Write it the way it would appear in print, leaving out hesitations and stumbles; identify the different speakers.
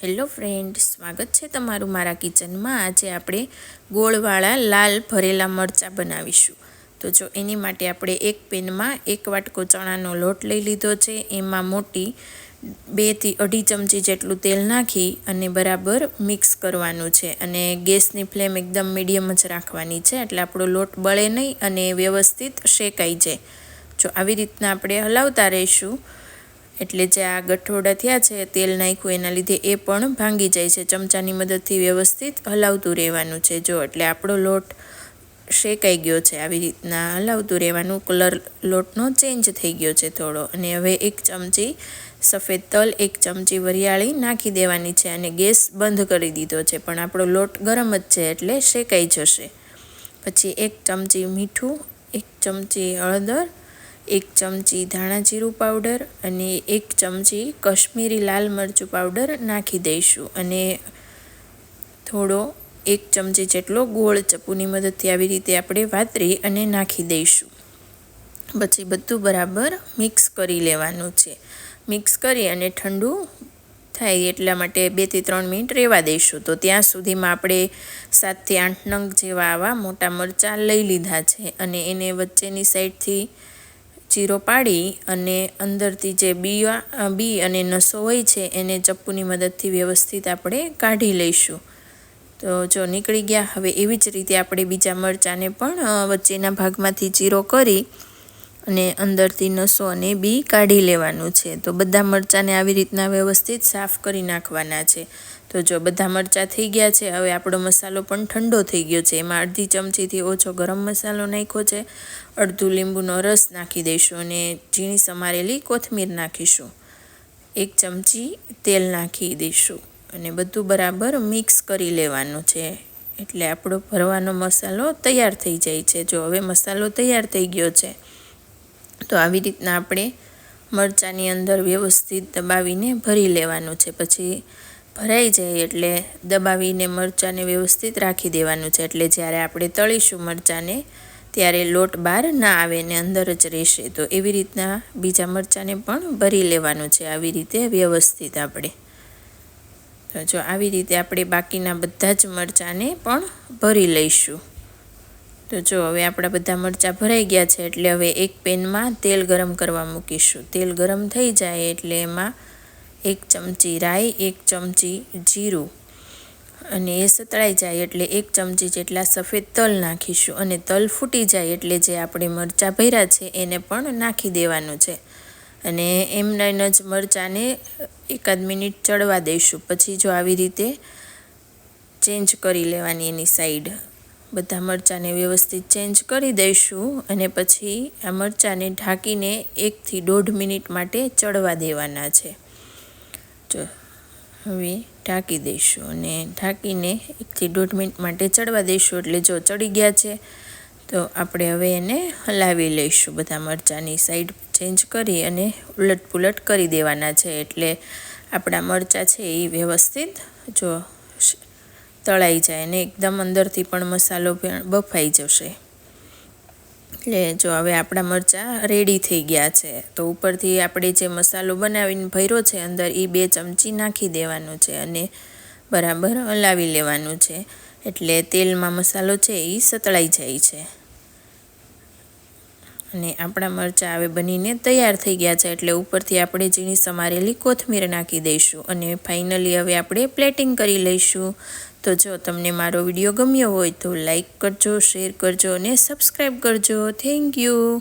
Speaker 1: Hello friend, સ્વાગત છે તમારું મારા કિચનમાં। આજે આપણે ગોળવાળા લાલ ભરેલા મરચાં બનાવીશું। તો જો એની માટે આપણે એક પેનમાં 1 વાટકો ચણાનો લોટ લઈ લીધો છે। એમાં મોટી 2 થી 2.5 ચમચી જેટલું તેલ નાખી અને બરાબર મિક્સ કરવાનું છે અને ગેસની ફ્લેમ એકદમ મીડિયમ જ રાખવાની છે, એટલે આપણો લોટ બળે નહીં અને વ્યવસ્થિત શેકાઈ જાય। જો આવી રીતના આપણે હલાવતા રહીશું એટલે જે આ ગઠોડા થયા છે તેલ નાખ્યું એના લીધે એ પણ ભાંગી જાય છે। ચમચાની મદદથી વ્યવસ્થિત હલાવતું રહેવાનું છે। જો એટલે આપણો લોટ શેકાઈ ગયો છે, આવી રીતના હલાવતું રહેવાનું। કલર લોટનો ચેન્જ થઈ ગયો છે થોડો, અને હવે 1 ચમચી સફેદ તલ, 1 ચમચી વરિયાળી નાખી દેવાની છે અને ગેસ બંધ કરી દીધો છે, પણ આપણો લોટ ગરમ જ છે એટલે શેકાઈ જશે। પછી 1 ચમચી મીઠું, 1 ચમચી હળદર, 1 ચમચી ધાણા જીરું પાવડર અને 1 ચમચી કશ્મીરી લાલ મરચું પાવડર નાખી દઈશું અને થોડો 1 ચમચી જેટલો ગોળ ચપ્પુની મદદથી આવી રીતે આપણે વાતરી અને નાખી દઈશું। પછી બધું બરાબર મિક્સ કરી લેવાનું છે। મિક્સ કરી અને ઠંડુ થાય એટલા માટે 2 થી 3 મિનિટ રહેવા દઈશું। તો ત્યાં સુધીમાં આપણે 7 થી 8 નંગ જેવા આવા મોટા મરચાં લઈ લીધા છે અને એને વચ્ચેની સાઈડથી ચીરો પાડી અને અંદરથી જે બી અને નસો હોય છે એને ચપ્પુની મદદથી વ્યવસ્થિત આપણે કાઢી લઈશું। તો જો નીકળી ગયા। હવે એવી જ રીતે આપણે બીજા મરચાંને પણ વચ્ચેના ભાગમાંથી ચીરો કરી અને અંદરથી નસો અને બી કાઢી લેવાનું છે। તો બધા મરચાંને આવી રીતના વ્યવસ્થિત સાફ કરી નાખવાના છે। તો જો બધા મરચાં થઈ ગયા છે, હવે આપણો મસાલો પણ ઠંડો થઈ ગયો છે। એમાં 1/2 ચમચીથી ઓછો ગરમ મસાલો નાખ્યો છે, અડધું લીંબુનો રસ નાખી દઈશું અને ઝીણી સમારેલી કોથમીર નાખીશું, 1 ચમચી તેલ નાખી દઈશું અને બધું બરાબર મિક્સ કરી લેવાનું છે, એટલે આપણો ભરવાનો મસાલો તૈયાર થઈ જાય છે। જો હવે મસાલો તૈયાર થઈ ગયો છે, તો આવી રીતના આપણે મરચાંની અંદર વ્યવસ્થિત દબાવીને ભરી લેવાનું છે। પછી ભરાઈ જાય એટલે દબાવીને મરચાંને વ્યવસ્થિત રાખી દેવાનું છે, એટલે જ્યારે આપણે તળીશું મરચાંને ત્યારે લોટ બહાર ના આવે ને અંદર જ રહેશે। તો એવી રીતના બીજા મરચાંને પણ ભરી લેવાનું છે, આવી રીતે વ્યવસ્થિત આપણે। તો જો આવી રીતે આપણે બાકીના બધા જ મરચાંને પણ ભરી લઈશું। તો જો હવે આપણા બધા મરચાં ભરાઈ ગયા છે, એટલે હવે એક પેનમાં તેલ ગરમ કરવા મૂકીશું। તેલ ગરમ થઈ જાય એટલે એમાં 1 ચમચી રાઈ, 1 ચમચી જીરું અને એ સતળાઈ જાય એટલે 1 ચમચી જેટલા સફેદ તલ નાખીશું અને તલ ફૂટી જાય એટલે જે આપણે મરચાં ભર્યા છે એને પણ નાખી દેવાનું છે અને એમના જ મરચાંને 1 મિનિટ ચડવા દઈશું। પછી જો આવી રીતે ચેન્જ કરી લેવાની એની સાઈડ, બધા મરચાંને વ્યવસ્થિત ચેન્જ કરી દઈશું અને પછી આ મરચાંને ઢાંકીને 1 થી 1.5 મિનિટ માટે ચડવા દેવાના છે। જો હવે ઢાંકી દઈશું અને ઢાંકીને 1 થી 1.5 મિનિટ માટે ચડવા દઈશું, એટલે જો ચડી ગયા છે તો આપણે હવે એને હલાવી લઈશું। બધા મરચાંની સાઈડ ચેન્જ કરી અને ઉલટ પુલટ કરી દેવાના છે, એટલે આપણા મરચાં છે એ વ્યવસ્થિત જો તળાઈ જાય અને એકદમ અંદરથી પણ મસાલો બફાઈ જશે। એટલે જો હવે આપણા મરચાં રેડી થઈ ગયા છે, તો ઉપરથી આપણે જે મસાલો બનાવીને ભર્યો છે અંદર એ 2 ચમચી નાખી દેવાનું છે અને બરાબર હલાવી લેવાનું છે, એટલે તેલમાં મસાલો છે એ સતળાઈ જાય છે। અને આપણા મરચાં હવે બનીને તૈયાર થઈ ગયા છે, એટલે ઉપરથી આપણે ઝીણી સમારેલી કોથમીર નાખી દઈશું અને ફાઇનલી હવે આપણે પ્લેટિંગ કરી લઈશું। તો જો તમને મારો વિડીયો ગમ્યો હોય તો લાઈક કરજો, શેર કરજો અને સબસ્ક્રાઈબ કરજો। Thank you.